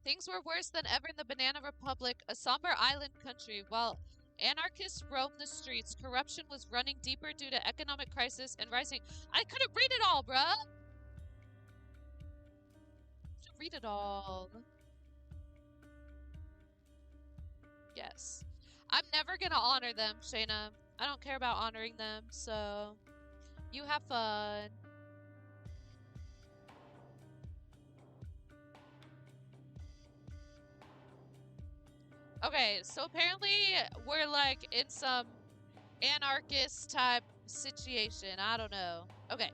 Things were worse than ever in the Banana Republic, a somber island country. While anarchists roamed the streets, corruption was running deeper due to economic crisis and rising. I couldn't read it all, bruh! Read it all. Yes. I'm never gonna honor them, Shayna. I don't care about honoring them, so you have fun. Okay, so apparently we're like in some anarchist type situation. I don't know. Okay.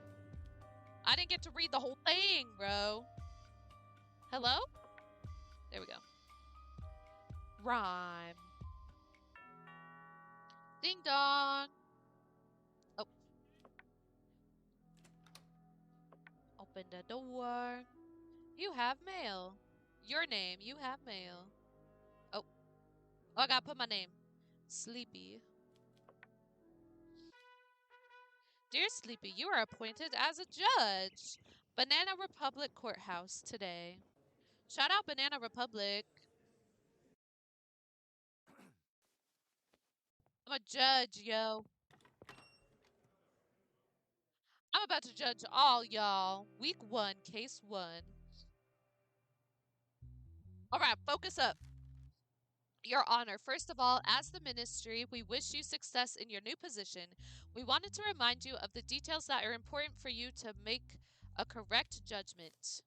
I didn't get to read the whole thing, bro. Hello? There we go. Rhyme. Ding dong. Oh. Open the door. You have mail. Your name. You have mail. Oh. Oh, I gotta put my name. Sleepy. Dear Sleepy, you are appointed as a judge. Banana Republic Courthouse today. Shout out Banana Republic. I'm a judge, yo. I'm about to judge all y'all. Week 1, case 1. Alright, focus up. Your Honor, first of all, as the Ministry, we wish you success in your new position. We wanted to remind you of the details that are important for you to make a correct judgment.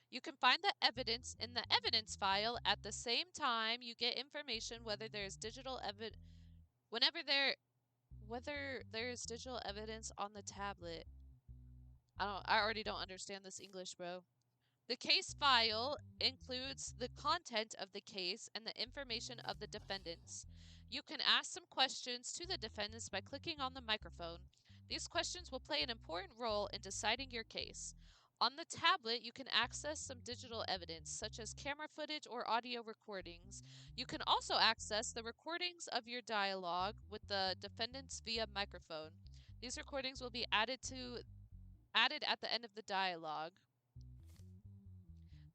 You can find the evidence in the evidence file. At the same time, you get information whether there is digital evidence whether there is digital evidence on the tablet. I already don't understand this English, bro. The case file includes the content of the case and the information of the defendants. You can ask some questions to the defendants by clicking on the microphone. These questions will play an important role in deciding your case. On the tablet, you can access some digital evidence, such as camera footage or audio recordings. You can also access the recordings of your dialogue with the defendants via microphone. These recordings will be added at the end of the dialogue.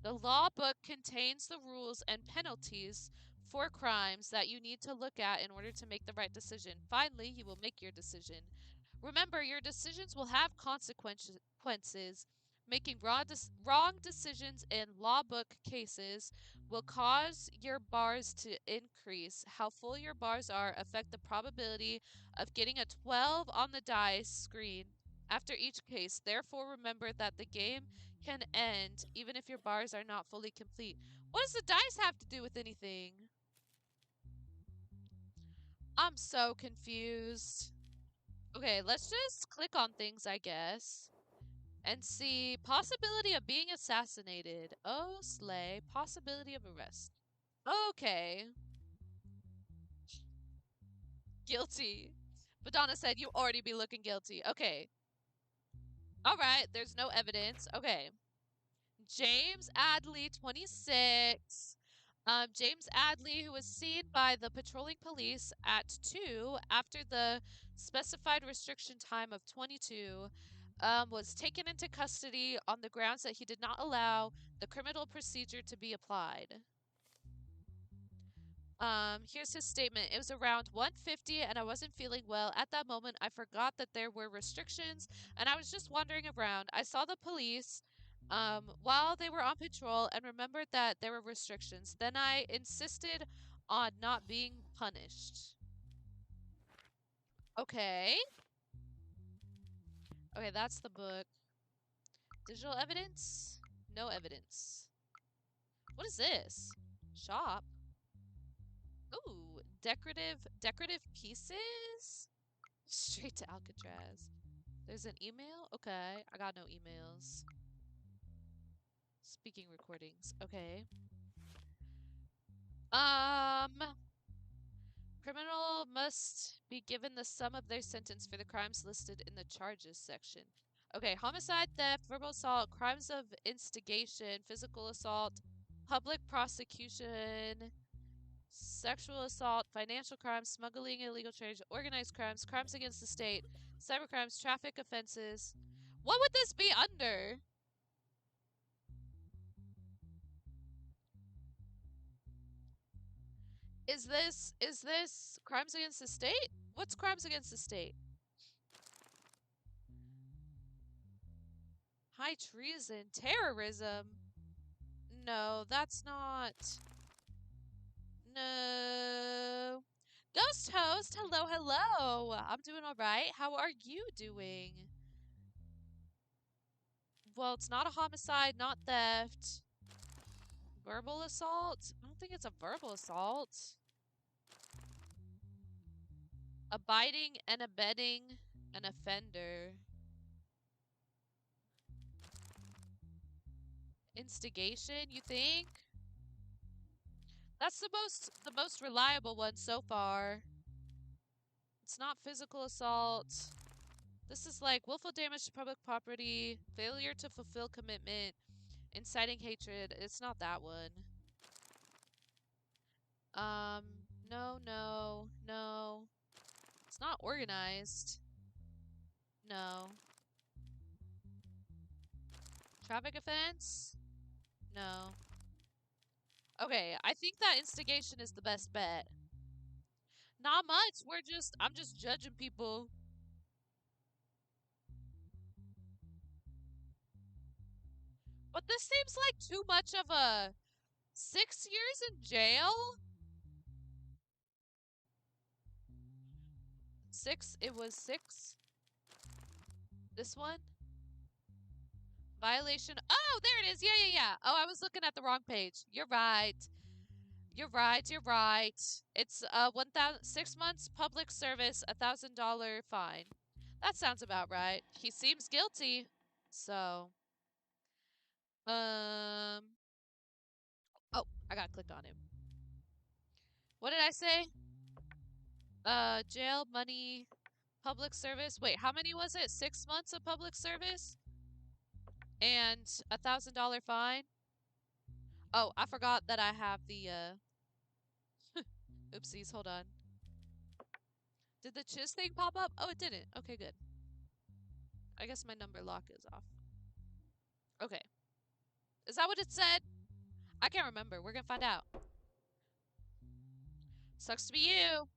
The law book contains the rules and penalties for crimes that you need to look at in order to make the right decision. Finally, you will make your decision. Remember, your decisions will have consequences. Making wrong decisions in law book cases will cause your bars to increase. How full your bars are affect the probability of getting a 12 on the dice screen after each case. Therefore, remember that the game can end even if your bars are not fully complete. What does the dice have to do with anything? I'm so confused. Okay, let's just click on things, I guess. And see, possibility of being assassinated. Oh, slay. Possibility of arrest. Okay. Guilty. Madonna said you already be looking guilty. Okay. Alright, there's no evidence. Okay. James Adley, 26. James Adley, who was seen by the patrolling police at 2 after the specified restriction time of 22, was taken into custody on the grounds that he did not allow the criminal procedure to be applied. Here's his statement. It was around 1:50 and I wasn't feeling well. At that moment, I forgot that there were restrictions and I was just wandering around. I saw the police while they were on patrol and remembered that there were restrictions. Then I insisted on not being punished. Okay. Okay, that's the book. Digital evidence? No evidence. What is this? Shop? Ooh, decorative pieces? Straight to Alcatraz. There's an email? Okay, I got no emails. Speaking recordings. Okay. Criminal must be given the sum of their sentence for the crimes listed in the charges section. Okay, homicide, theft, verbal assault, crimes of instigation, physical assault, public prosecution, sexual assault, financial crimes, smuggling, illegal trade, organized crimes, crimes against the state, cybercrimes, traffic offenses. What would this be under? Is this crimes against the state? What's crimes against the state? High treason, terrorism. No, that's not. No. Ghost host, hello, hello. I'm doing all right. How are you doing? Well, it's not a homicide, not theft. Verbal assault? I don't think it's a verbal assault. Abiding and abetting an offender. Instigation, you think? That's the most reliable one so far. It's not physical assault. This is like willful damage to public property, failure to fulfill commitment, inciting hatred. It's not that one. Um, no, no, no. It's not organized. No. Traffic offense? No. Okay, I think that instigation is the best bet. Not much. I'm just judging people. But this seems like too much of a 6 years in jail? It was 6? This one? Violation. Oh, there it is. Yeah, yeah, yeah. Oh, I was looking at the wrong page. You're right. You're right. You're right. It's 6 months public service, $1,000 fine. That sounds about right. He seems guilty. So, um, oh, I gotta click on him. What did I say? Jail, money, public service. Wait, how many was it? 6 months of public service? And $1,000 fine? Oh, I forgot that I have the, oopsies, hold on. Did the chiz thing pop up? Oh, it didn't. Okay, good. I guess my number lock is off. Okay. Is that what it said? I can't remember. We're gonna find out. Sucks to be you.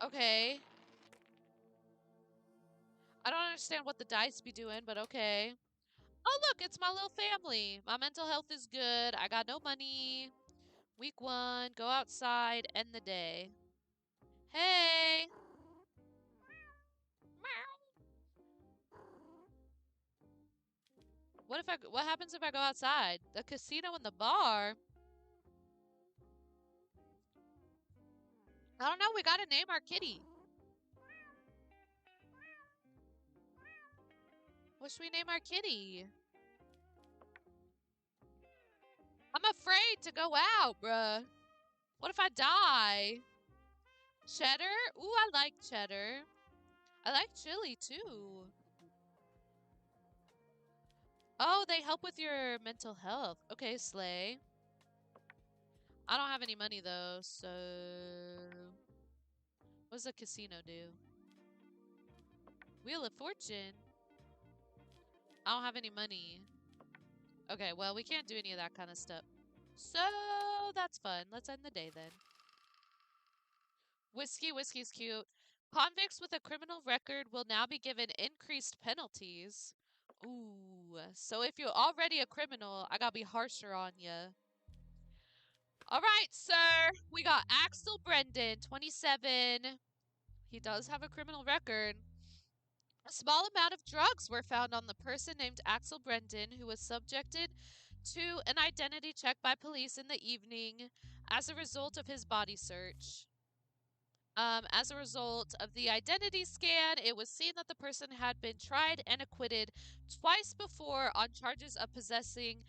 Okay. I don't understand what the dice be doing, but okay. Oh, look, it's my little family. My mental health is good. I got no money. Week 1, go outside, end the day. Hey! What happens if I go outside? The casino and the bar? I don't know, we gotta name our kitty. What should we name our kitty? I'm afraid to go out, bruh. What if I die? Cheddar? Ooh, I like cheddar. I like chili, too. Oh, they help with your mental health. Okay, slay. I don't have any money, though, so... What does a casino do? Wheel of Fortune? I don't have any money. Okay, well, we can't do any of that kind of stuff. So, that's fun. Let's end the day, then. Whiskey's cute. Convicts with a criminal record will now be given increased penalties. Ooh, so if you're already a criminal, I gotta be harsher on ya. All right, sir. We got Axel Brendan, 27. He does have a criminal record. A small amount of drugs were found on the person named Axel Brendan, who was subjected to an identity check by police in the evening as a result of his body search. As a result of the identity scan, it was seen that the person had been tried and acquitted twice before on charges of possessing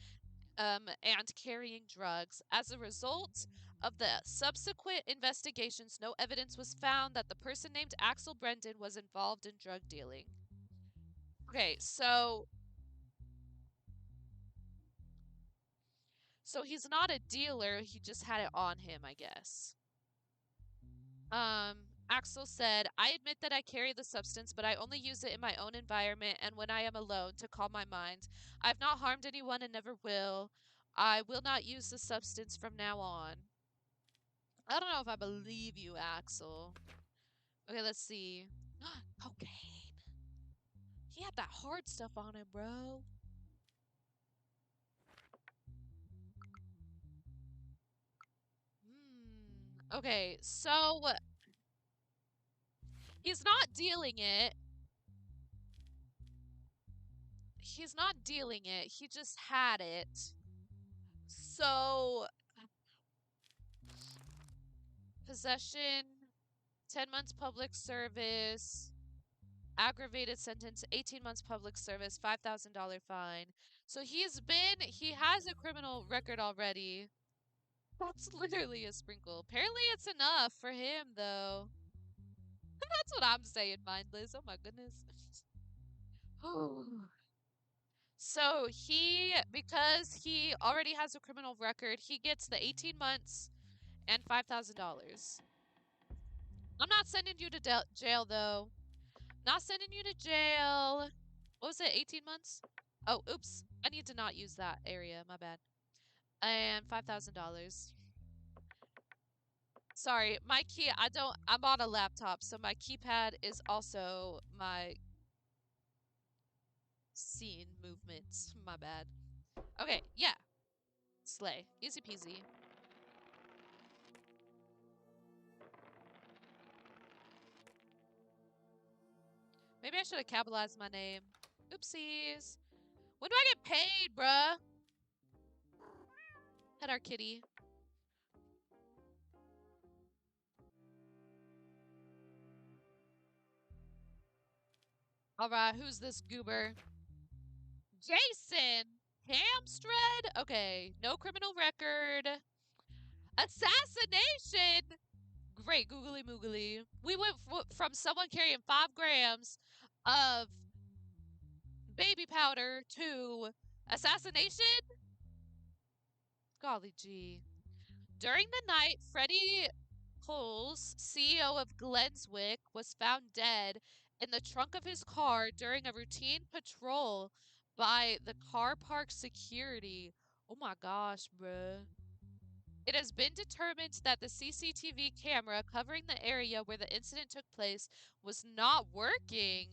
and carrying drugs. As a result of the subsequent investigations, no evidence was found that the person named Axel Brendan was involved in drug dealing. Okay, so he's not a dealer, he just had it on him, I guess. Axel said, I admit that I carry the substance, but I only use it in my own environment and when I am alone to calm my mind. I've not harmed anyone and never will. I will not use the substance from now on. I don't know if I believe you, Axel. Okay, let's see. Cocaine. He had that hard stuff on him, bro. Okay, so he's not dealing it. He's not dealing it. He just had it. So, possession, 10 months public service, aggravated sentence, 18 months public service, $5,000 fine. So he has a criminal record already. That's literally a sprinkle. Apparently it's enough for him, though. That's what I'm saying, mindless. Oh my goodness. So because he already has a criminal record, he gets the 18 months and $5,000. I'm not sending you to jail, though. Not sending you to jail. What was it, 18 months? Oh, oops. I need to not use that area. My bad. And $5,000. Sorry, I'm on a laptop, so my keypad is also my scene movements. My bad. Okay, yeah. Slay. Easy peasy. Maybe I should have capitalized my name. Oopsies. When do I get paid, bruh? Pet our kitty. Alright, who's this goober? Jason Hamstred? Okay, no criminal record. Assassination! Great, googly moogly. We went from someone carrying 5 grams of baby powder to assassination? Golly gee. During the night, Freddie Coles, CEO of Glenswick, was found dead in the trunk of his car during a routine patrol by the car park security. Oh my gosh, bruh. It has been determined that the CCTV camera covering the area where the incident took place was not working.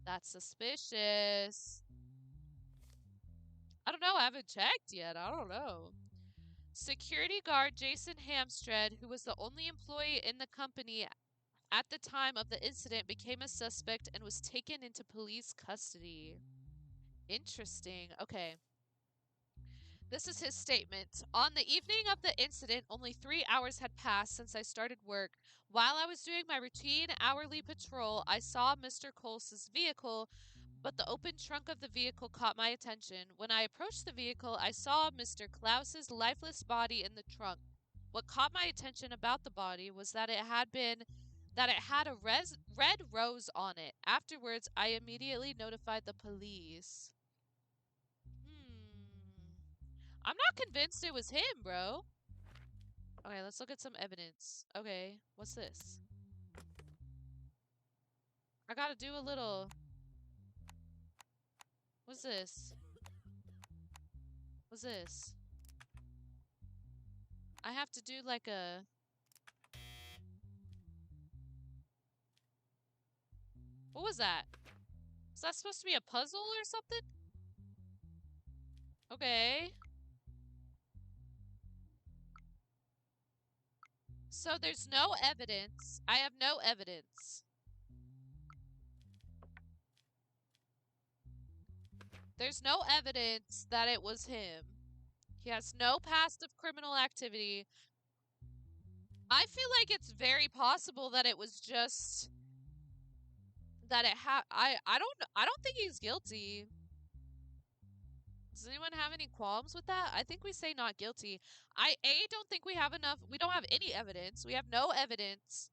That's suspicious. I don't know. I haven't checked yet. I don't know. Security guard Jason Hamstred, who was the only employee in the company at the time of the incident, became a suspect and was taken into police custody. Interesting. Okay. This is his statement. On the evening of the incident, only 3 hours had passed since I started work. While I was doing my routine hourly patrol, I saw Mr. Coles' vehicle, but the open trunk of the vehicle caught my attention. When I approached the vehicle, I saw Mr. Klaus's lifeless body in the trunk. What caught my attention about the body was that it had a red rose on it. Afterwards, I immediately notified the police. I'm not convinced it was him, bro. Okay, let's look at some evidence. Okay, what's this? I gotta do a little... What's this? What's this? I have to do like a... What was that? Is that supposed to be a puzzle or something? Okay. So there's no evidence. I have no evidence. There's no evidence that it was him. He has no past of criminal activity. I feel like it's very possible that it was just that I don't think he's guilty. Does anyone have any qualms with that? I think we say not guilty. I don't think we don't have any evidence. We have no evidence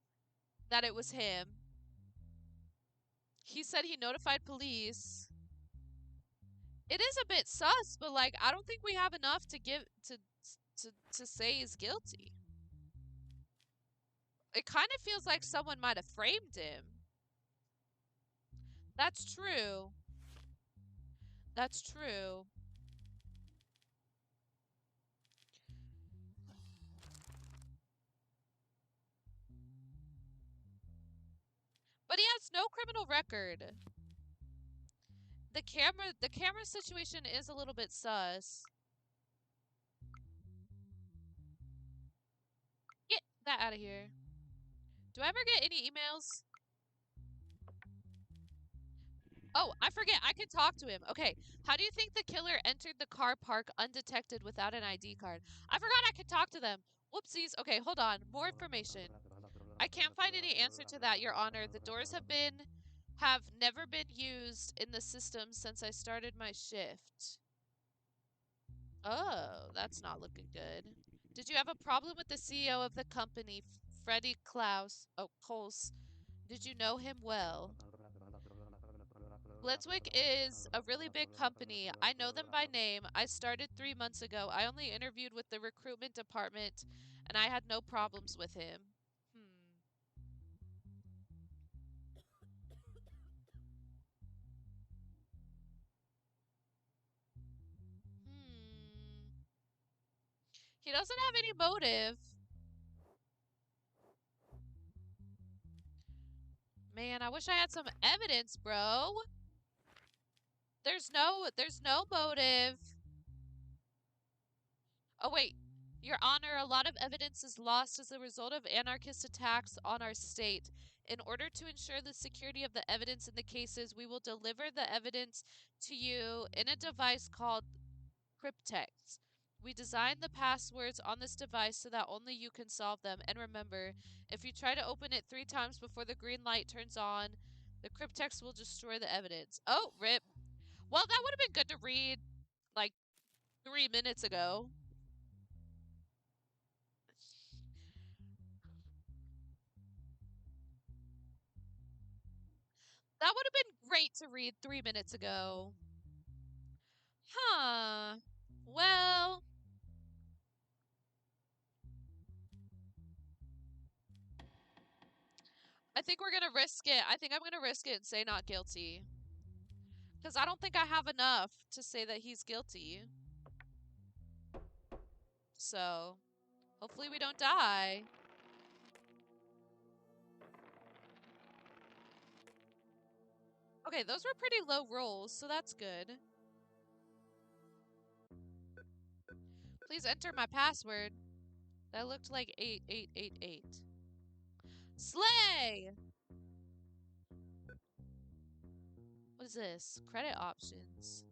that it was him. He said he notified police. It is a bit sus, but like I don't think we have enough to say he's guilty. It kind of feels like someone might have framed him. That's true. That's true. But he has no criminal record. The camera situation is a little bit sus. Get that out of here. Do I ever get any emails? Oh, I forget. I can talk to him. Okay. How do you think the killer entered the car park undetected without an ID card? I forgot I could talk to them. Whoopsies. Okay, hold on. More information. I can't find any answer to that, Your Honor. The doors have never been used in the system since I started my shift. Oh, that's not looking good. Did you have a problem with the CEO of the company, Freddie Klaus? Oh, Coles. Did you know him well? Blitzwick is a really big company. I know them by name. I started 3 months ago. I only interviewed with the recruitment department, and I had no problems with him. Hmm. Hmm. He doesn't have any motive. Man, I wish I had some evidence, bro. There's no motive. Oh wait, Your Honor, a lot of evidence is lost as a result of anarchist attacks on our state. In order to ensure the security of the evidence in the cases, we will deliver the evidence to you in a device called Cryptex. We designed the passwords on this device so that only you can solve them. And remember, if you try to open it 3 times before the green light turns on, the Cryptex will destroy the evidence. Oh, rip. Well, that would have been good to read like 3 minutes ago. That would have been great to read 3 minutes ago. Huh. Well, I think we're going to risk it. I think I'm going to risk it and say not guilty. Because I don't think I have enough to say that he's guilty. So, hopefully we don't die. Okay, those were pretty low rolls, so that's good. Please enter my password. That looked like 8888. Slay! What is this? Credit options.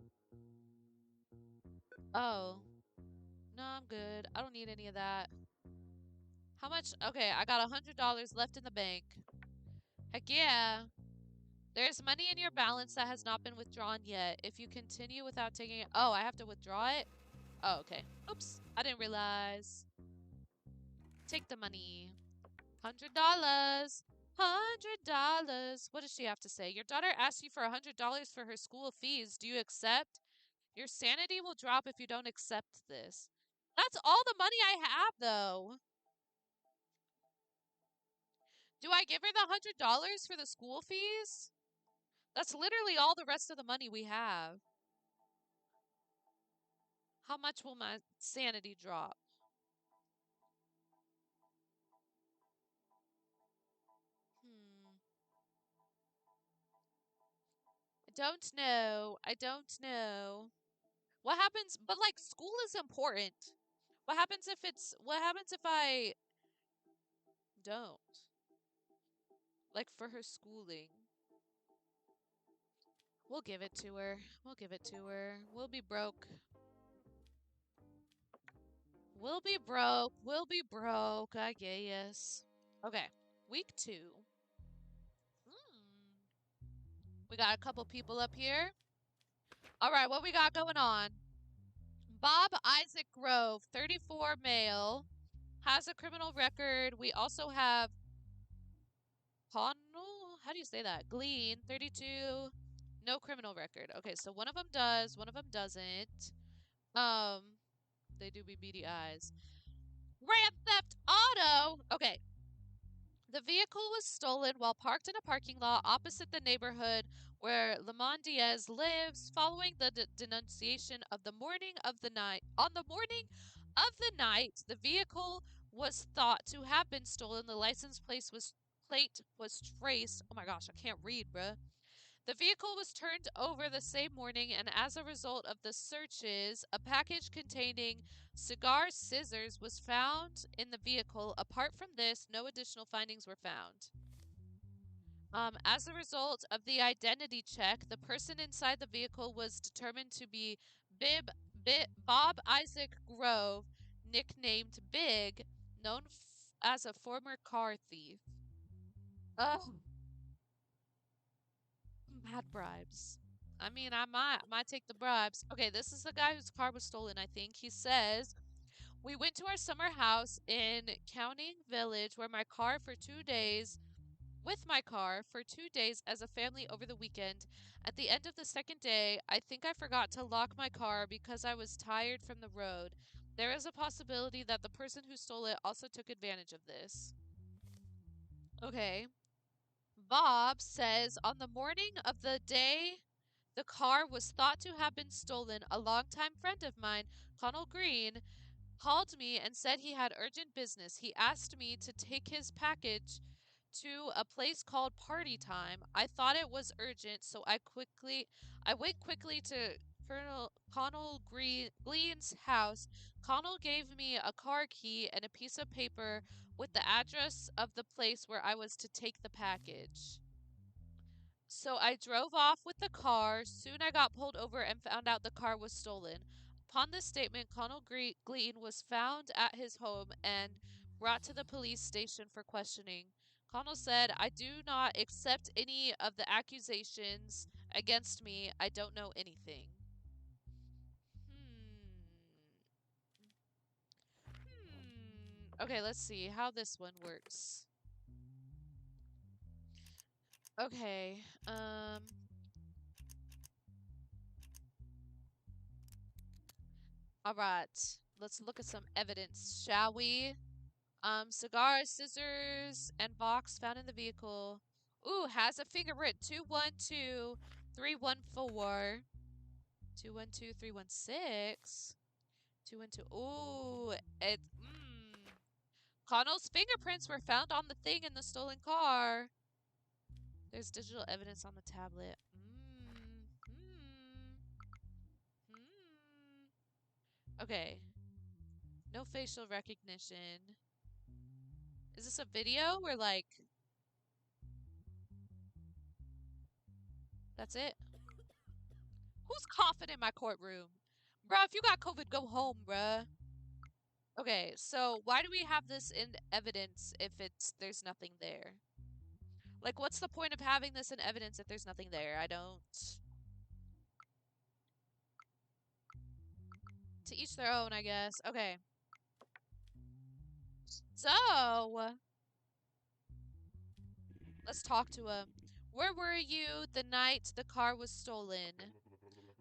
Oh. No, I'm good. I don't need any of that. How much? Okay, I got $100 left in the bank. Heck yeah. There's money in your balance that has not been withdrawn yet. If you continue without taking it. Oh, I have to withdraw it? Oh, okay. Oops. I didn't realize. Take the money. $100. $100. What does she have to say? Your daughter asked you for $100 for her school fees. Do you accept? Your sanity will drop if you don't accept this. That's all the money I have, though. Do I give her the $100 for the school fees? That's literally all the rest of the money we have. How much will my sanity drop? Hmm. I don't know. I don't know. What happens? But like, school is important. What happens if I don't? Like, for her schooling. We'll give it to her. We'll give it to her. We'll be broke. We'll be broke. We'll be broke, I guess. Okay. Week 2. Hmm. We got a couple people up here. All right, what we got going on? Bob Isaac Grove, 34 male, has a criminal record. We also have Connell, how do you say that? Glean, 32, no criminal record. Okay, so one of them does, one of them doesn't. Um, they do be beady eyes. Grand Theft Auto. Okay, The vehicle was stolen while parked in a parking lot opposite the neighborhood where Lamont Diaz lives, following the denunciation of the morning of the night. On the morning of the night, the vehicle was thought to have been stolen. The license plate was traced. Oh my gosh, I can't read, bruh. The vehicle was turned over the same morning, and as a result of the searches, a package containing cigar scissors was found in the vehicle. Apart from this, no additional findings were found. As a result of the identity check, the person inside the vehicle was determined to be Bob Isaac Grove, nicknamed Big, known as a former car thief. Ugh. Mad bribes. I mean, I might take the bribes. Okay, this is the guy whose car was stolen, I think. He says, "We went to our summer house in Counting Village where my car for 2 days with my car for 2 days as a family over the weekend. At the end of the second day, I think I forgot to lock my car because I was tired from the road. There is a possibility that the person who stole it also took advantage of this." Okay. Bob says on the morning of the day the car was thought to have been stolen, a longtime friend of mine, Connell Green, called me and said he had urgent business. He asked me to take his package to a place called Party Time. I thought it was urgent, so I went quickly to Colonel Connell Green's house. Connell gave me a car key and a piece of paper with the address of the place where I was to take the package. So I drove off with the car. Soon I got pulled over and found out the car was stolen. Upon this statement, Connell Glean was found at his home and brought to the police station for questioning. Connell said, "I do not accept any of the accusations against me. I don't know anything." Okay, let's see how this one works. Okay, all right. Let's look at some evidence, shall we? Cigar, scissors, and box found in the vehicle. Ooh, has a fingerprint. 212314. 212316. 212. Ooh, Connell's fingerprints were found on the thing in the stolen car. There's digital evidence on the tablet. Okay. No facial recognition. Is this a video where, like, that's it? Who's coughing in my courtroom? Bruh, if you got COVID, go home, bruh. Okay, so why do we have this in evidence if there's nothing there? Like, what's the point of having this in evidence if there's nothing there? I don't. To each their own, I guess. Okay. So, let's talk to him. Where were you the night the car was stolen?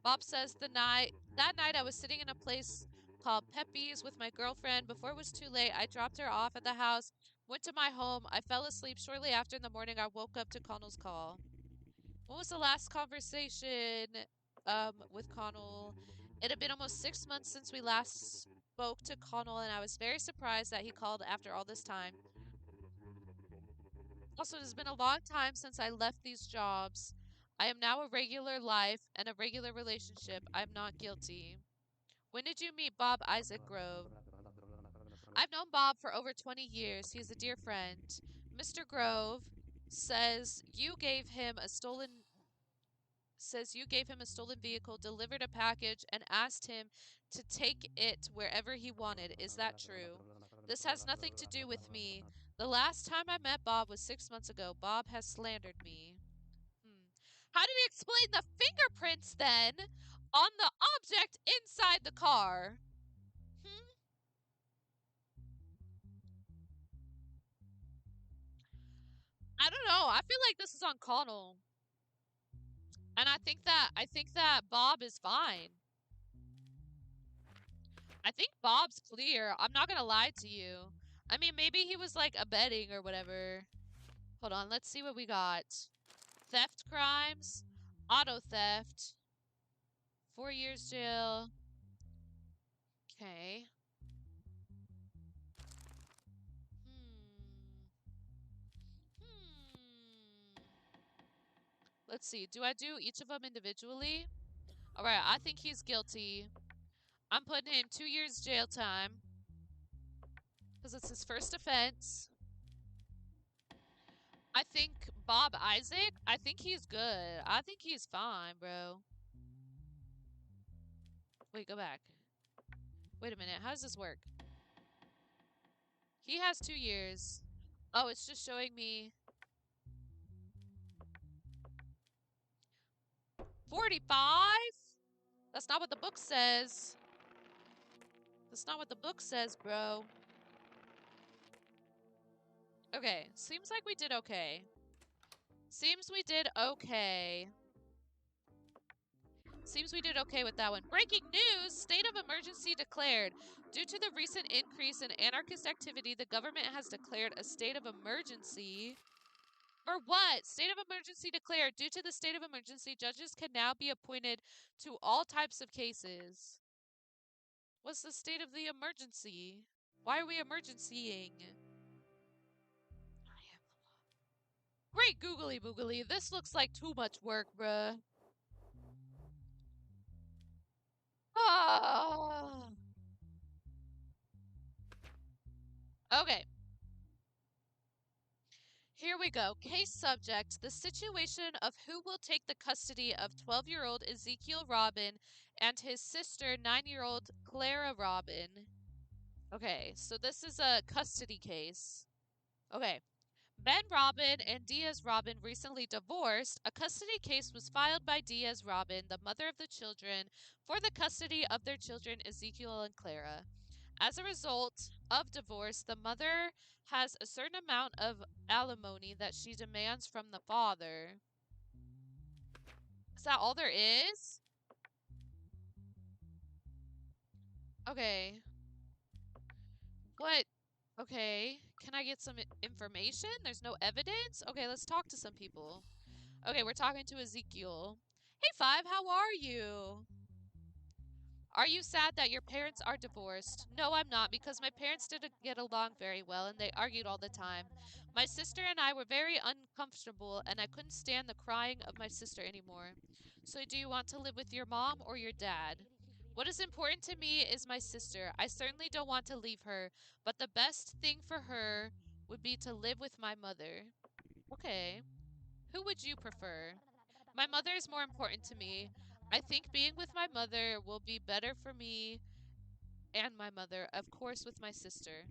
Bob says that night I was sitting in a place called Pepe's with my girlfriend. Before it was too late, I dropped her off at the house, went to my home. I fell asleep shortly after. In the morning, I woke up to Connell's call. What was the last conversation with Connell? It had been almost 6 months since we last spoke to Connell, and I was very surprised that he called after all this time. Also, it has been a long time since I left these jobs. I am now a regular life and a regular relationship. I'm not guilty. When did you meet Bob Isaac Grove? I've known Bob for over 20 years. He's a dear friend. Mr. Grove says you gave him a stolen vehicle, delivered a package, and asked him to take it wherever he wanted. Is that true? This has nothing to do with me. The last time I met Bob was 6 months ago. Bob has slandered me. How do we explain the fingerprints then on the object inside the car? I don't know. I feel like this is on Connell. And I think that Bob is fine. I think Bob's clear. I'm not gonna lie to you. I mean, maybe he was like abetting or whatever. Hold on, let's see what we got. Theft crimes, auto theft, 4 years jail. Okay. Let's see. Do I do each of them individually? All right, I think he's guilty. I'm putting him 2 years jail time because it's his first offense. I think Bob Isaac, I think he's good. I think he's fine, bro. Wait, go back. Wait a minute. How does this work? He has 2 years. Oh, it's just showing me 45? That's not what the book says. That's not what the book says, bro. Okay, seems like we did okay. Seems we did okay. Seems we did okay with that one. Breaking news! State of emergency declared. Due to the recent increase in anarchist activity, the government has declared a state of emergency. For what? State of emergency declared. Due to the state of emergency, judges can now be appointed to all types of cases. What's the state of the emergency? Why are we emergencying? Great googly boogly. This looks like too much work, bruh. Ah. Okay. Here we go. Case subject. The situation of who will take the custody of 12-year-old Ezekiel Robin and his sister, 9-year-old Clara Robin. Okay, so this is a custody case. Okay. Ben Robin and Diaz Robin recently divorced. A custody case was filed by Diaz Robin, the mother of the children, for the custody of their children, Ezekiel and Clara. As a result of divorce, the mother has a certain amount of alimony that she demands from the father. Is that all there is? Okay. What? Okay. Can I get some information? There's no evidence? Okay, let's talk to some people. Okay, we're talking to Ezekiel. Hey, Five, how are you? Are you sad that your parents are divorced? No, I'm not, because my parents didn't get along very well and they argued all the time. My sister and I were very uncomfortable and I couldn't stand the crying of my sister anymore. So do you want to live with your mom or your dad? What is important to me is my sister. I certainly don't want to leave her, but the best thing for her would be to live with my mother. Okay. Who would you prefer? My mother is more important to me. I think being with my mother will be better for me and my mother, of course, with my sister.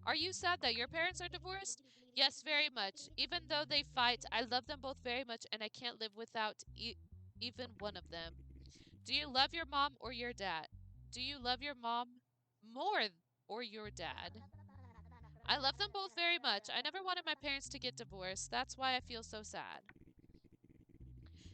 Are you sad that your parents are divorced? Yes, very much. Even though they fight, I love them both very much and I can't live without even one of them. Do you love your mom or your dad? Do you love your mom more or your dad? I love them both very much. I never wanted my parents to get divorced. That's why I feel so sad.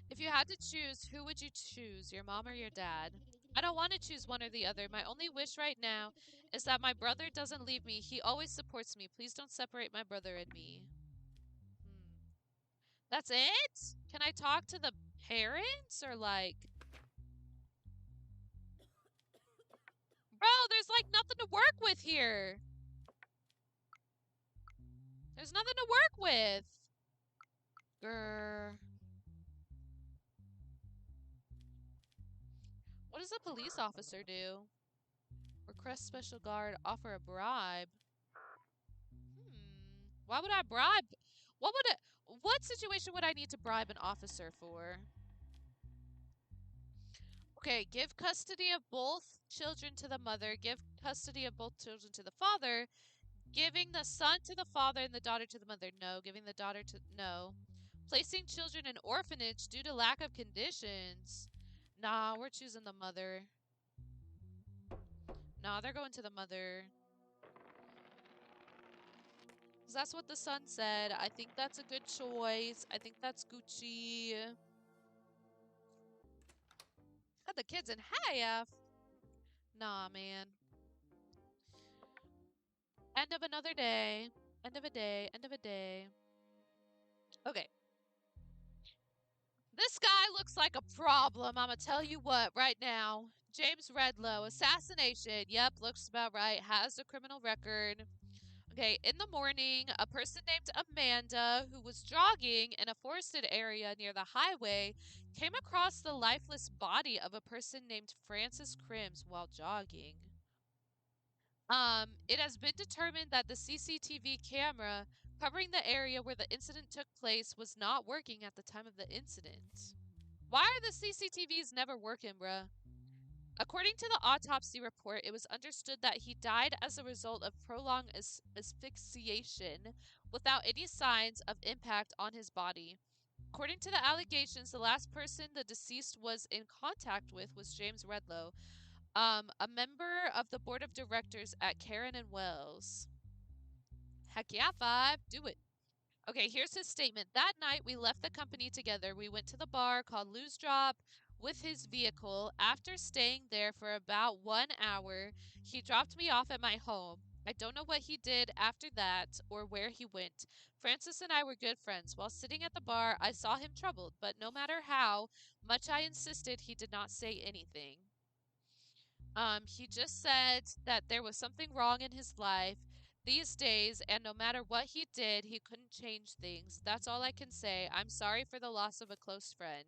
If you had to choose, who would you choose, your mom or your dad? I don't want to choose one or the other. My only wish right now is that my brother doesn't leave me. He always supports me. Please don't separate my brother and me. That's it? Can I talk to the parents or like... Bro, there's like nothing to work with here. There's nothing to work with. Grr. What does a police officer do? Request special guard, offer a bribe. Why would I bribe? What situation would I need to bribe an officer for? Okay, give custody of both children to the mother, give custody of both children to the father, giving the son to the father and the daughter to the mother. No, giving the daughter to no. Placing children in orphanage due to lack of conditions. Nah, we're choosing the mother. Nah, they're going to the mother. 'Cause that's what the son said. I think that's a good choice. I think that's Gucci. Cut the kids in half. Nah, man. End of another day. End of a day. End of a day. Okay. This guy looks like a problem. I'm gonna tell you what right now. James Redlow, assassination. Yep, looks about right. Has a criminal record. Okay, in the morning, a person named Amanda, who was jogging in a forested area near the highway, came across the lifeless body of a person named Francis Crims while jogging. It has been determined that the CCTV camera covering the area where the incident took place was not working at the time of the incident. Why are the CCTVs never working, bruh? According to the autopsy report, it was understood that he died as a result of prolonged asphyxiation without any signs of impact on his body. According to the allegations, the last person the deceased was in contact with was James Redlow, a member of the board of directors at Karen and Wells. Heck yeah, 5. Do it. Okay, here's his statement. That night, we left the company together. We went to the bar called Lou's Drop with his vehicle. After staying there for about 1 hour, he dropped me off at my home. I don't know what he did after that or where he went. Francis and I were good friends. While sitting at the bar, I saw him troubled, but no matter how much I insisted, he did not say anything. He just said that there was something wrong in his life these days, and no matter what he did, he couldn't change things. That's all I can say. I'm sorry for the loss of a close friend.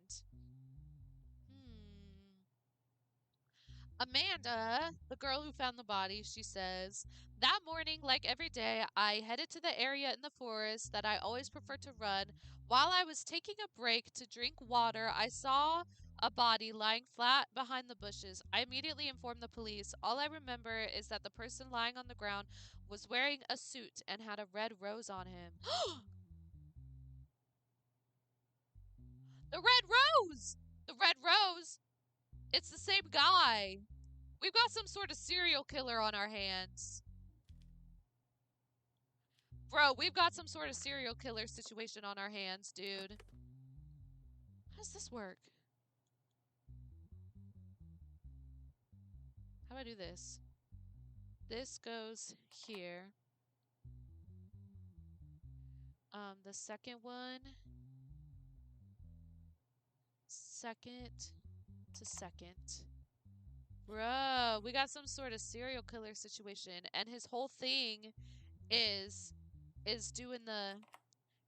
Hmm. Amanda, the girl who found the body, she says, that morning, like every day, I headed to the area in the forest that I always prefer to run. While I was taking a break to drink water, I saw a body lying flat behind the bushes. I immediately informed the police. All I remember is that the person lying on the ground was wearing a suit and had a red rose on him. The red rose! The red rose! It's the same guy. We've got some sort of serial killer on our hands. Bro, we've got some sort of serial killer situation on our hands, dude. How does this work? How do I do this? This goes here. The second one. Second to second. Bro, we got some sort of serial killer situation, and his whole thing is doing the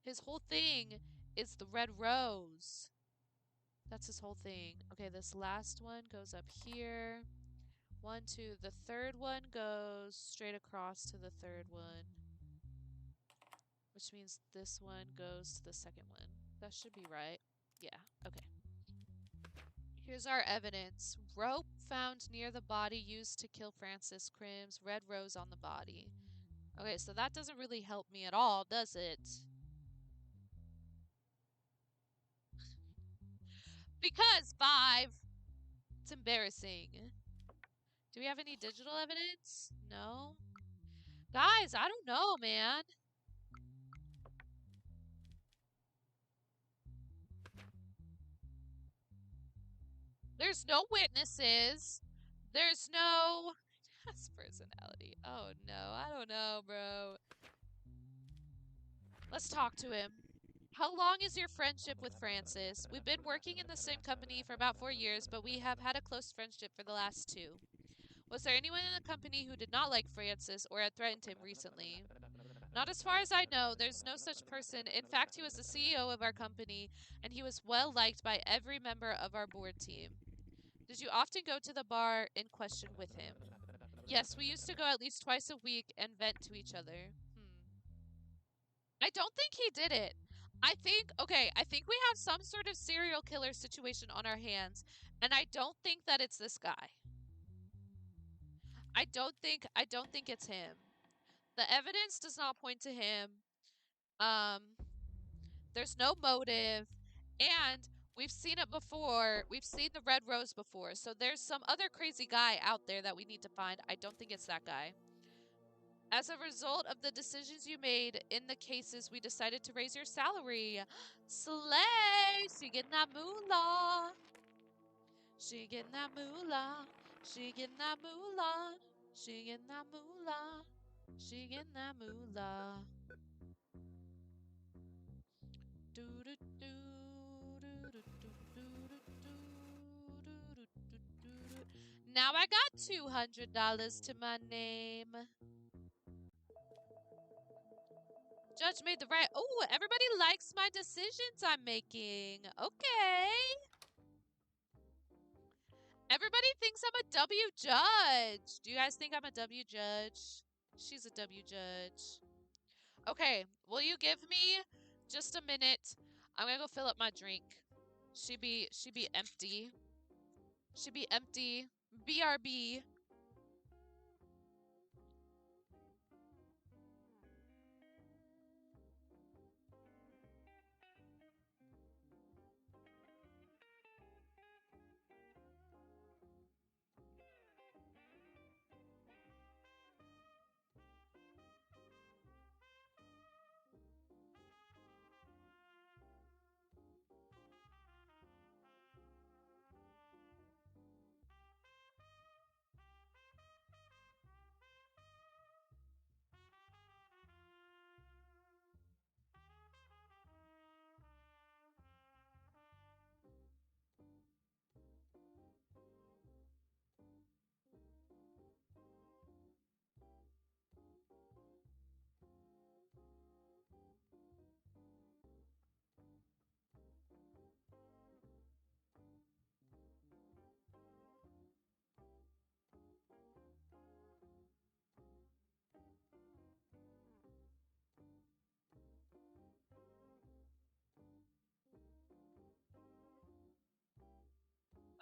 his whole thing is the red rose. That's his whole thing. Okay, this last one goes up here. 1, 2. The third one goes straight across to the third one, which means this one goes to the second one. That should be right. Yeah, okay. Here's our evidence. Rope found near the body used to kill Francis Crims. Red rose on the body. Okay, so that doesn't really help me at all, does it? Because 5. It's embarrassing. Do we have any digital evidence? No. Guys, I don't know, man. There's no witnesses. There's no personality. Oh no, I don't know, bro. Let's talk to him. How long is your friendship with Francis? We've been working in the same company for about 4 years, but we have had a close friendship for the last 2. Was there anyone in the company who did not like Francis or had threatened him recently? Not as far as I know, there's no such person. In fact, he was the CEO of our company, and he was well liked by every member of our board team. Did you often go to the bar in question with him? Yes, we used to go at least twice a week and vent to each other. I don't think he did it. I think we have some sort of serial killer situation on our hands, and I don't think that it's this guy. I don't think it's him. The evidence does not point to him. Um, there's no motive, and we've seen it before. We've seen the red rose before, so there's some other crazy guy out there that we need to find. I don't think it's that guy. As a result of the decisions you made in the cases, we decided to raise your salary. Slay! She getting that moolah. She getting that moolah. She getting that moolah. She getting that moolah. She getting that moolah. Now I got $200 to my name. Judge made the right. Oh, everybody likes my decisions I'm making. Okay. Everybody thinks I'm a W judge. Do you guys think I'm a W judge? She's a W judge. Okay, will you give me just a minute? I'm gonna go fill up my drink. She be empty. She be empty. BRB.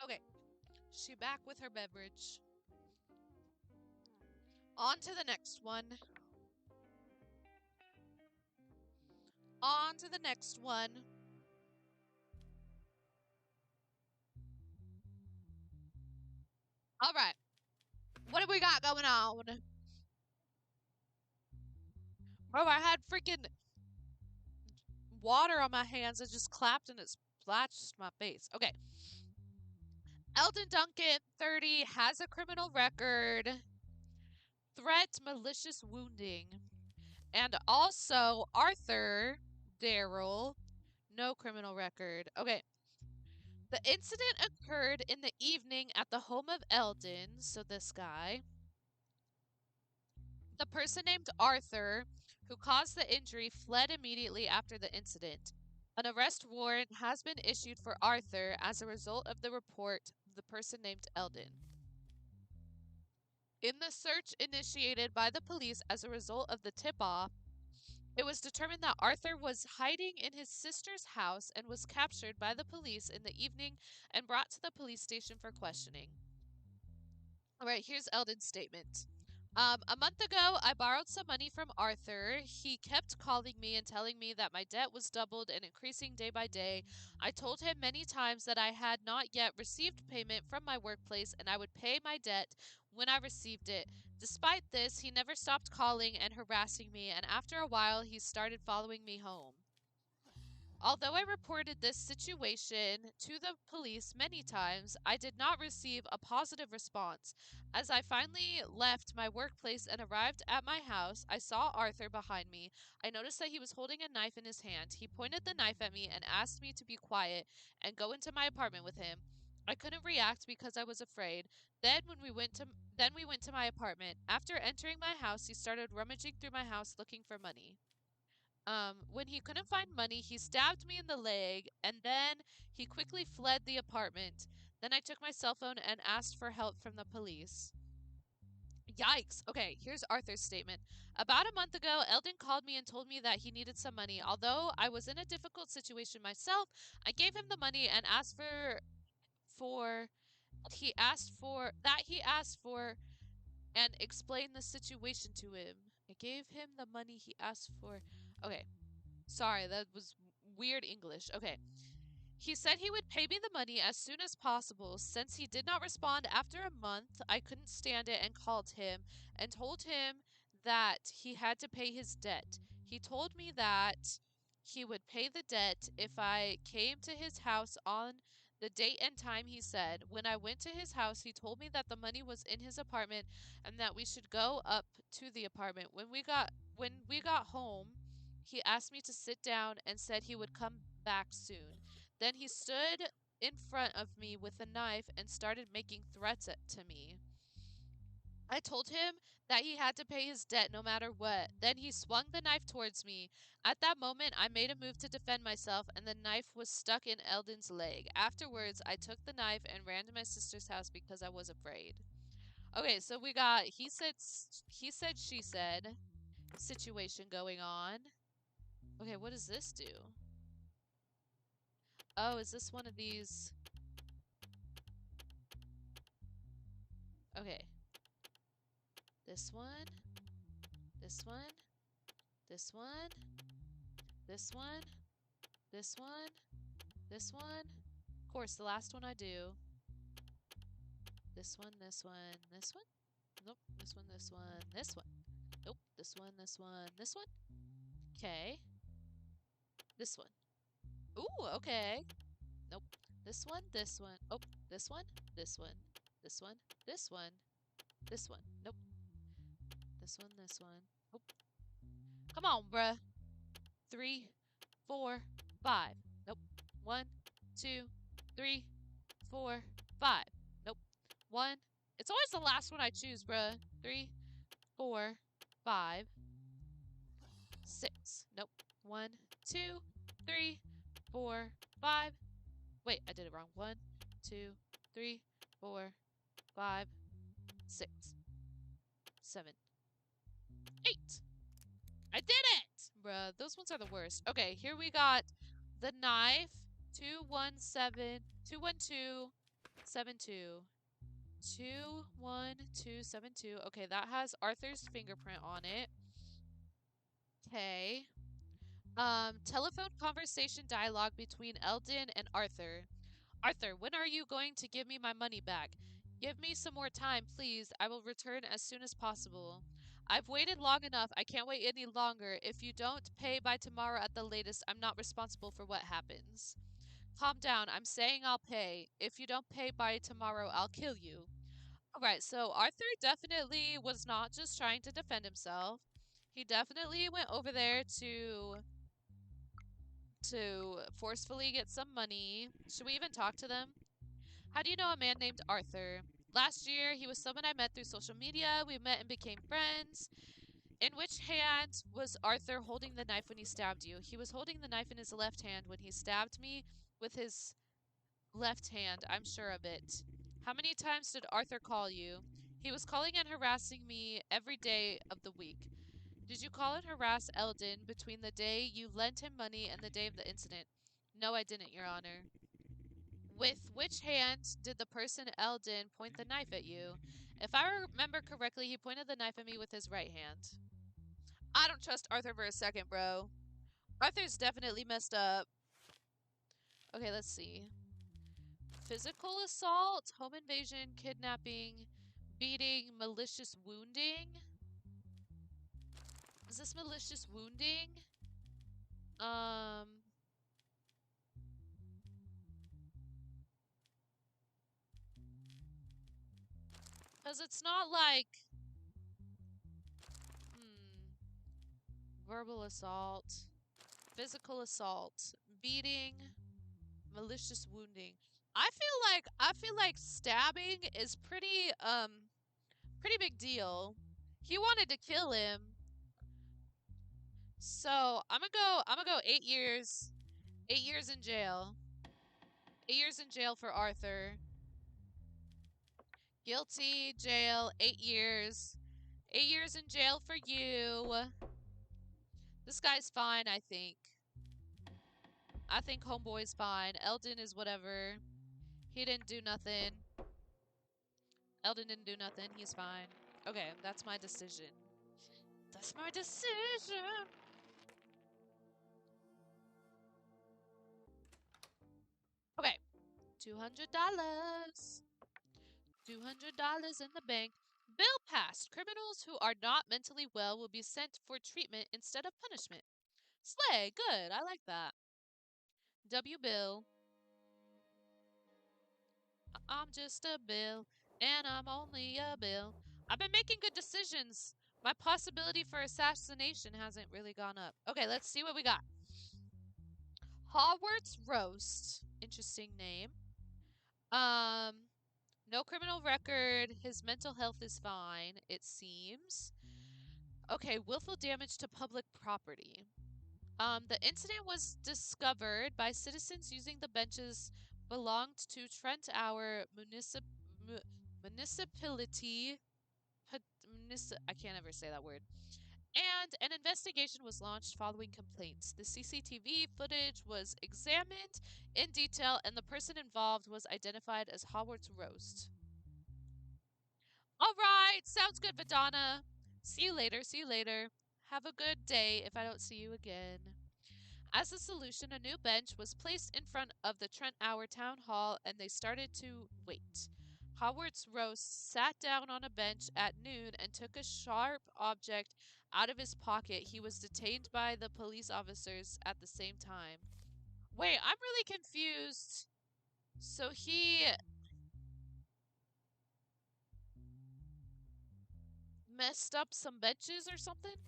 Okay, she back with her beverage. On to the next one. On to the next one. All right. What have we got going on? Oh, I had freaking water on my hands. I just clapped and it splashed my face. Okay. Eldon Duncan, 30, has a criminal record. Threat, malicious wounding. And also Arthur Darrell, no criminal record. Okay. The incident occurred in the evening at the home of Eldon, so this guy. The person named Arthur, who caused the injury, fled immediately after the incident. An arrest warrant has been issued for Arthur as a result of the report of the person named Eldon. In the search initiated by the police as a result of the tip-off, it was determined that Arthur was hiding in his sister's house and was captured by the police in the evening and brought to the police station for questioning. All right, here's Eldon's statement. A month ago, I borrowed some money from Arthur. He kept calling me and telling me that my debt was doubled and increasing day by day. I told him many times that I had not yet received payment from my workplace and I would pay my debt when I received it. Despite this, he never stopped calling and harassing me, and after a while, he started following me home. Although I reported this situation to the police many times, I did not receive a positive response. As I finally left my workplace and arrived at my house, I saw Arthur behind me. I noticed that he was holding a knife in his hand. He pointed the knife at me and asked me to be quiet and go into my apartment with him. I couldn't react because I was afraid. Then we went to my apartment. After entering my house, he started rummaging through my house looking for money. When he couldn't find money, he stabbed me in the leg, and then he quickly fled the apartment. Then I took my cell phone and asked for help from the police. Yikes. Okay, here's Arthur's statement. About a month ago, Eldon called me and told me that he needed some money. Although I was in a difficult situation myself, I gave him the money and asked for he asked for and explained the situation to him. I gave him the money he asked for. Okay. Sorry, that was weird English. Okay. He said he would pay me the money as soon as possible. Since he did not respond after a month, I couldn't stand it and called him and told him that he had to pay his debt. He told me that he would pay the debt if I came to his house on the date and time he said. When I went to his house, he told me that the money was in his apartment and that we should go up to the apartment. When we got home, He asked me to sit down and said he would come back soon. Then he stood in front of me with a knife and started making threats to me. I told him that he had to pay his debt no matter what. Then he swung the knife towards me. At that moment, I made a move to defend myself, and the knife was stuck in Eldon's leg. Afterwards, I took the knife and ran to my sister's house because I was afraid. Okay, so we got he said, she said situation going on. Okay, what does this do? Oh, is this one of these? Okay. This one. This one. This one. This one. This one. This one. Of course, the last one I do. This one, this one, this one. Nope. This one, this one, this one. Nope. This one, this one, this one. Okay. This one. Ooh, okay. Nope. This one, this one. Oh, this one, this one, this one, this one, this one. Nope. This one, this one. Nope. Come on, bruh. 3, 4, 5. Nope. 1, 2, 3, 4, 5. Nope. 1. It's always the last one I choose, bruh. 3, 4, 5, 6. Nope. 1, 2, 3, 4, 5. Wait, I did it wrong. 1, 2, 3, 4, 5, 6, 7, 8. I did it! Bruh, those ones are the worst. Okay, here we got the knife. 217, 21272. 21272. Okay, that has Arthur's fingerprint on it. Okay. Telephone conversation dialogue between Eldon and Arthur. Arthur, when are you going to give me my money back? Give me some more time, please. I will return as soon as possible. I've waited long enough. I can't wait any longer. If you don't pay by tomorrow at the latest, I'm not responsible for what happens. Calm down. I'm saying I'll pay. If you don't pay by tomorrow, I'll kill you. Alright, so Arthur definitely was not just trying to defend himself. He definitely went over there to forcefully get some money. Should we even talk to them? How do you know a man named Arthur? Last year, he was someone I met through social media. We met and became friends. In which hand was Arthur holding the knife when he stabbed you? He was holding the knife in his left hand when he stabbed me with his left hand. I'm sure of it. How many times did Arthur call you? He was calling and harassing me every day of the week. Did you call and harass Eldon between the day you lent him money and the day of the incident? No, I didn't, Your Honor. With which hand did the person Eldon point the knife at you? If I remember correctly, he pointed the knife at me with his right hand. I don't trust Arthur for a second, bro. Arthur's definitely messed up. Okay, let's see. Physical assault, home invasion, kidnapping, beating, malicious wounding. Is this malicious wounding? Because it's not like, verbal assault, physical assault, beating, malicious wounding. I feel like stabbing is pretty big deal. He wanted to kill him. So, I'm gonna go 8 years. 8 years in jail. 8 years in jail for Arthur. Guilty, jail, 8 years. 8 years in jail for you. This guy's fine, I think. I think homeboy's fine. Eldon is whatever. He didn't do nothing. Eldon didn't do nothing. He's fine. Okay, that's my decision. That's my decision. Okay. $200. $200 in the bank. Bill passed. Criminals who are not mentally well will be sent for treatment instead of punishment. Slay. Good. I like that. W. Bill. I'm just a bill, and I'm only a bill. I've been making good decisions. My possibility for assassination hasn't really gone up. Okay, let's see what we got. Hogwarts Roast. Interesting name. No criminal record. His mental health is fine, it seems. Okay, willful damage to public property. The incident was discovered by citizens using the benches belonged to Trent Hour municipality. I can't ever say that word. And an investigation was launched following complaints. The CCTV footage was examined in detail, and the person involved was identified as Hogwarts Roast. All right, sounds good, Vidana. See you later. See you later. Have a good day if I don't see you again. As a solution, a new bench was placed in front of the Trent Hour Town Hall, and they started to wait. Hogwarts Roast sat down on a bench at noon and took a sharp object out of his pocket. He was detained by the police officers at the same time. Wait, I'm really confused. So he messed up some benches or something?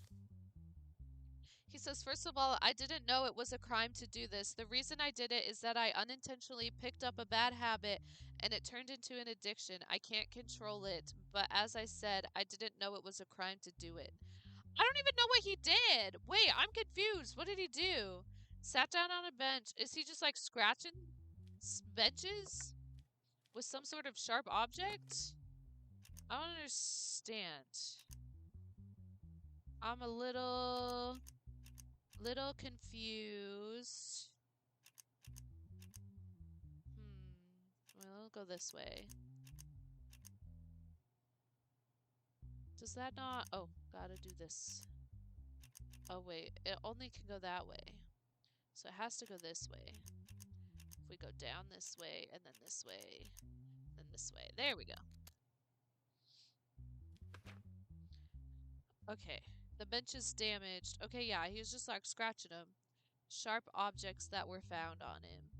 He says, first of all, I didn't know it was a crime to do this. The reason I did it is that I unintentionally picked up a bad habit and it turned into an addiction. I can't control it. But as I said, I didn't know it was a crime to do it. I don't even know what he did. Wait, I'm confused. What did he do? Sat down on a bench. Is he just like scratching benches with some sort of sharp object? I don't understand. I'm a little confused. Well, I'll go this way. Does that not? Oh, gotta do this. Oh, wait. It only can go that way. So it has to go this way. If we go down this way, and then this way, then this way. There we go. Okay. The bench is damaged. Okay, yeah, he was just like scratching them. Sharp objects that were found on him.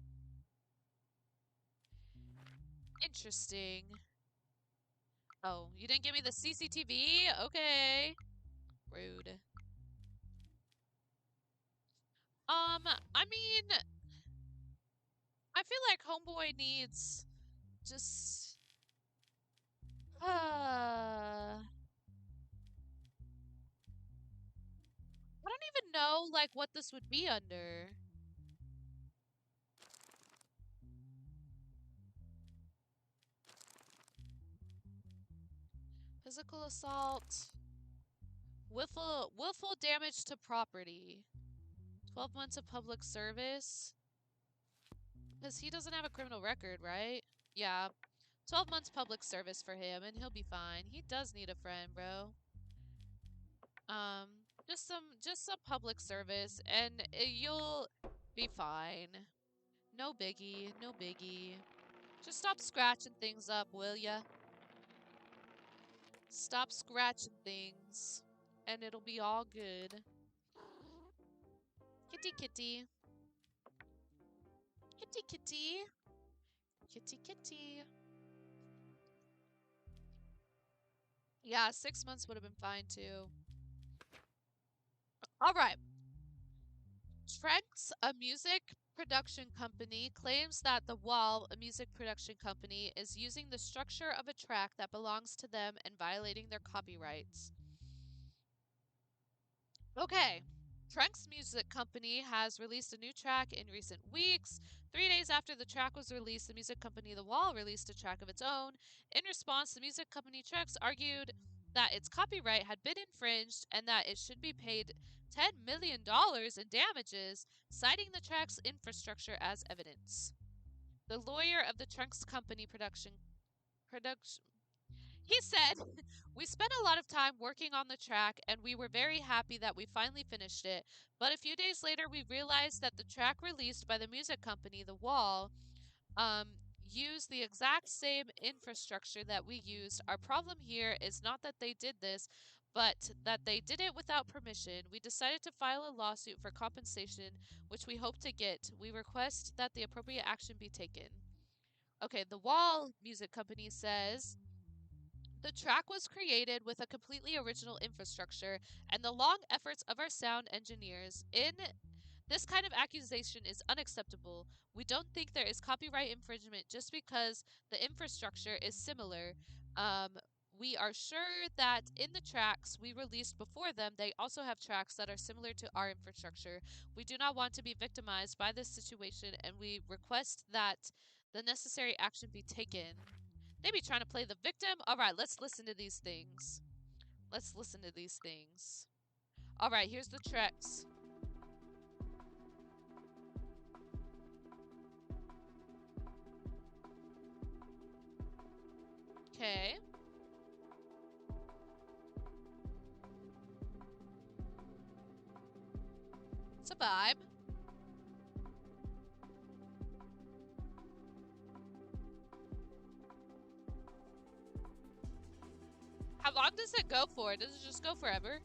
Interesting. Oh, you didn't give me the CCTV? Okay. Rude. I mean, I feel like Homeboy needs just I don't even know like what this would be under. Physical assault. Willful damage to property. 12 months of public service. Because he doesn't have a criminal record, right? Yeah. 12 months public service for him, and he'll be fine. He does need a friend, bro. Just some public service, and you'll be fine. No biggie, no biggie. Just stop scratching things up, will ya? Stop scratching things, and it'll be all good. Kitty, kitty. Kitty, kitty. Kitty, kitty. Yeah, 6 months would have been fine, too. All right. Trent, a music production company, claims that The Wall, a music production company, is using the structure of a track that belongs to them and violating their copyrights. Okay. Trunk's music company has released a new track in recent weeks. 3 days after the track was released, the music company The Wall released a track of its own. In response, the music company Trunks argued that its copyright had been infringed and that it should be paid $10 million in damages, citing the track's infrastructure as evidence. The lawyer of the Trunks company production he said, we spent a lot of time working on the track and we were very happy that we finally finished it. But a few days later, we realized that the track released by the music company, The Wall, used the exact same infrastructure that we used. Our problem here is not that they did this, but that they did it without permission. We decided to file a lawsuit for compensation, which we hope to get. We request that the appropriate action be taken. Okay, The Wall music company says The track was created with a completely original infrastructure and the long efforts of our sound engineers. This kind of accusation is unacceptable. We don't think there is copyright infringement just because the infrastructure is similar. Um, we are sure that in the tracks we released before them, they also have tracks that are similar to our infrastructure. We do not want to be victimized by this situation, and we request that the necessary action be taken. They be trying to play the victim? Alright, let's listen to these things. Let's listen to these things. Alright, here's the tracks. Okay. It's a vibe. How long does it go for? Does it just go forever?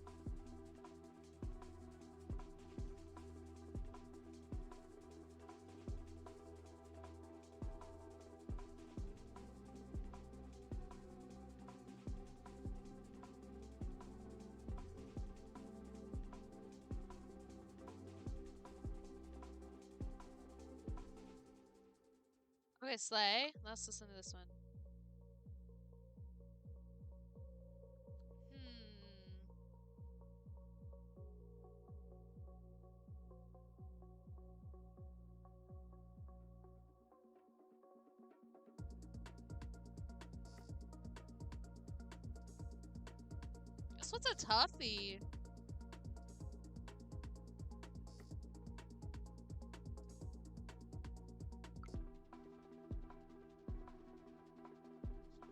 Okay, Slay. Let's listen to this one. This one's a toughie.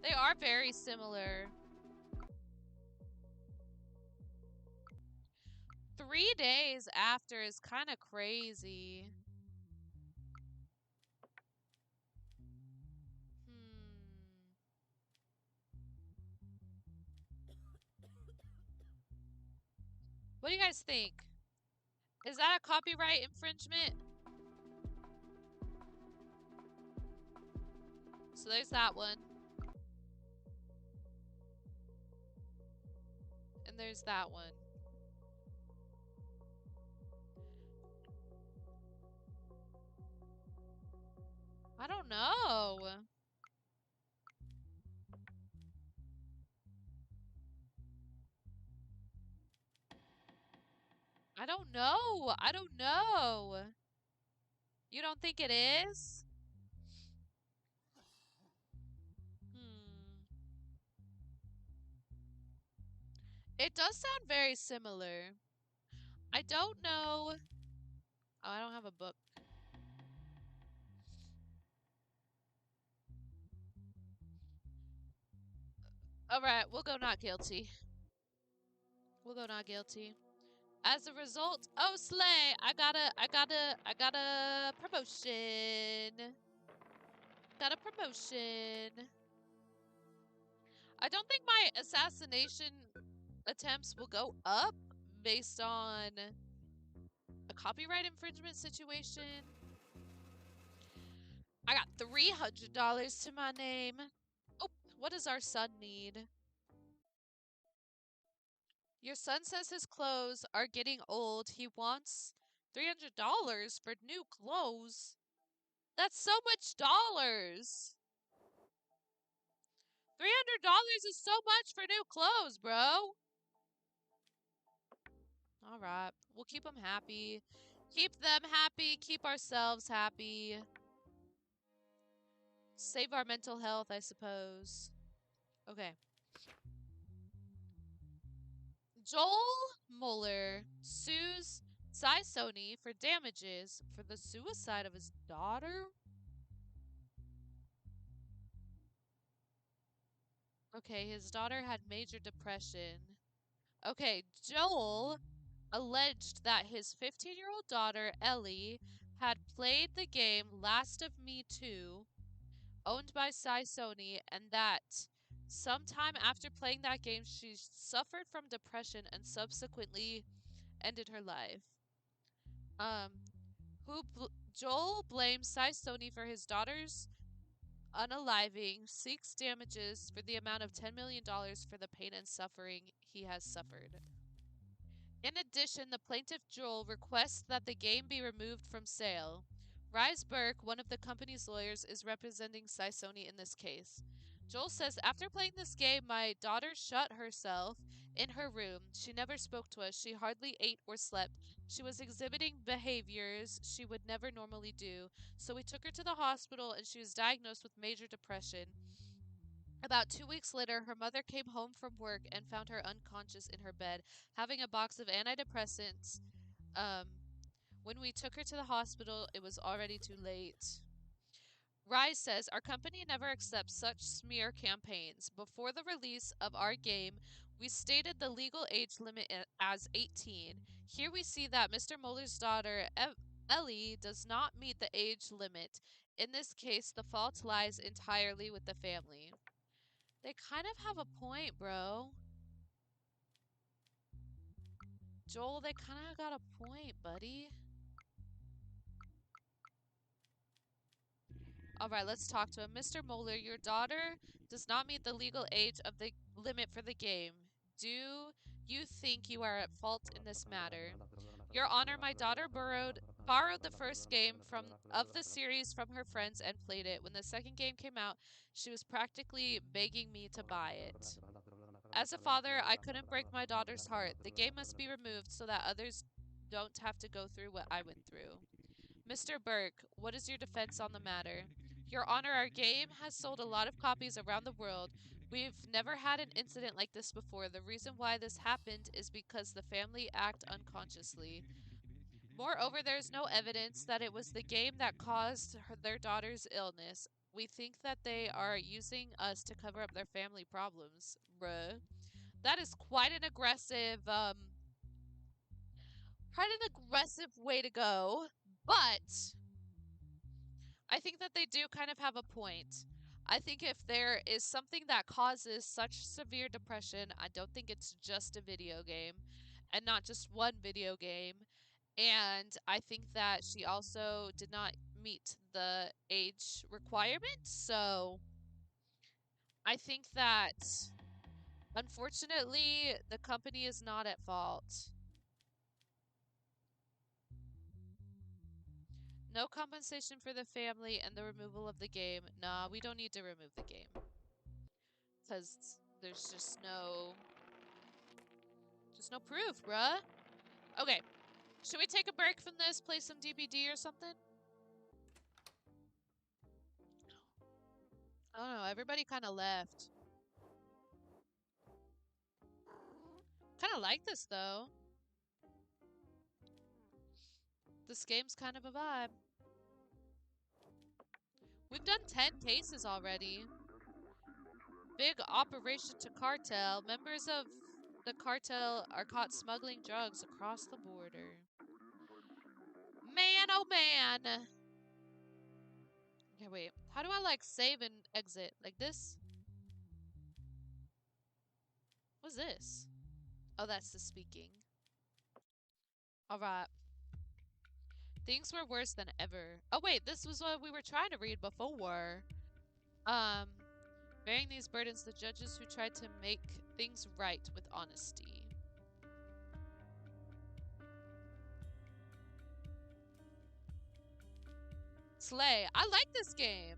They are very similar. 3 days after is kind of crazy. What do you guys think? Is that a copyright infringement? So there's that one. And there's that one. I don't know. I don't know. I don't know. You don't think it is? It does sound very similar. I don't know. Oh, I don't have a book. Alright, we'll go not guilty. We'll go not guilty. As a result, oh Slay, I got a promotion. Got a promotion. I don't think my assassination attempts will go up based on a copyright infringement situation. I got $300 to my name. Oh, what does our son need? Your son says his clothes are getting old. He wants $300 for new clothes. That's so much dollars. $300 is so much for new clothes, bro. All right. We'll keep them happy. Keep them happy. Keep ourselves happy. Save our mental health, I suppose. Okay. Joel Mueller sues Cy Sony for damages for the suicide of his daughter. Okay, his daughter had major depression. Okay, Joel alleged that his 15-year-old daughter, Ellie, had played the game Last of Me 2, owned by Cy Sony, and that sometime after playing that game, she suffered from depression and subsequently ended her life. Joel blames Cy Sony for his daughter's unaliving, seeks damages for the amount of $10 million for the pain and suffering he has suffered. In addition, the plaintiff Joel requests that the game be removed from sale. Rise Burke, one of the company's lawyers, is representing Sony in this case. Joel says, after playing this game, my daughter shut herself in her room. She never spoke to us. She hardly ate or slept. She was exhibiting behaviors she would never normally do. So we took her to the hospital and she was diagnosed with major depression. About 2 weeks later, her mother came home from work and found her unconscious in her bed, having a box of antidepressants. When we took her to the hospital, it was already too late. Rise says, our company never accepts such smear campaigns. Before the release of our game, we stated the legal age limit as 18. Here we see that Mr. Muller's daughter, Ellie, does not meet the age limit. In this case, the fault lies entirely with the family. They kind of have a point, bro. Joel, they kind of got a point, buddy. Alright, let's talk to him. Mr. Moeller, your daughter does not meet the legal age of the limit for the game. Do you think you are at fault in this matter? Your Honor, my daughter borrowed the first game of the series from her friends and played it. When the second game came out, she was practically begging me to buy it. As a father, I couldn't break my daughter's heart. The game must be removed so that others don't have to go through what I went through. Mr. Burke, what is your defense on the matter? Your Honor, our game has sold a lot of copies around the world. We've never had an incident like this before. The reason why this happened is because the family acted unconsciously. Moreover, there is no evidence that it was the game that caused their daughter's illness. We think that they are using us to cover up their family problems. Bruh. That is quite an aggressive way to go. But I think that they do kind of have a point. I think if there is something that causes such severe depression, I don't think it's just a video game and not just one video game. And I think that she also did not meet the age requirement. So I think that unfortunately the company is not at fault. No compensation for the family and the removal of the game. Nah, we don't need to remove the game. Because there's just no proof, bruh. Okay. Should we take a break from this, play some DBD or something? I don't know, everybody kind of left. Kind of like this, though. This game's kind of a vibe. We've done 10 cases already. Big operation to cartel. Members of the cartel are caught smuggling drugs across the border. Man, oh man! Okay, wait. How do I, like, save and exit? Like this? What's this? Oh, that's the speaking. Alright. Things were worse than ever. Oh, wait. This was what we were trying to read before. Bearing these burdens, the judges who tried to make things right with honesty. Slay. I like this game.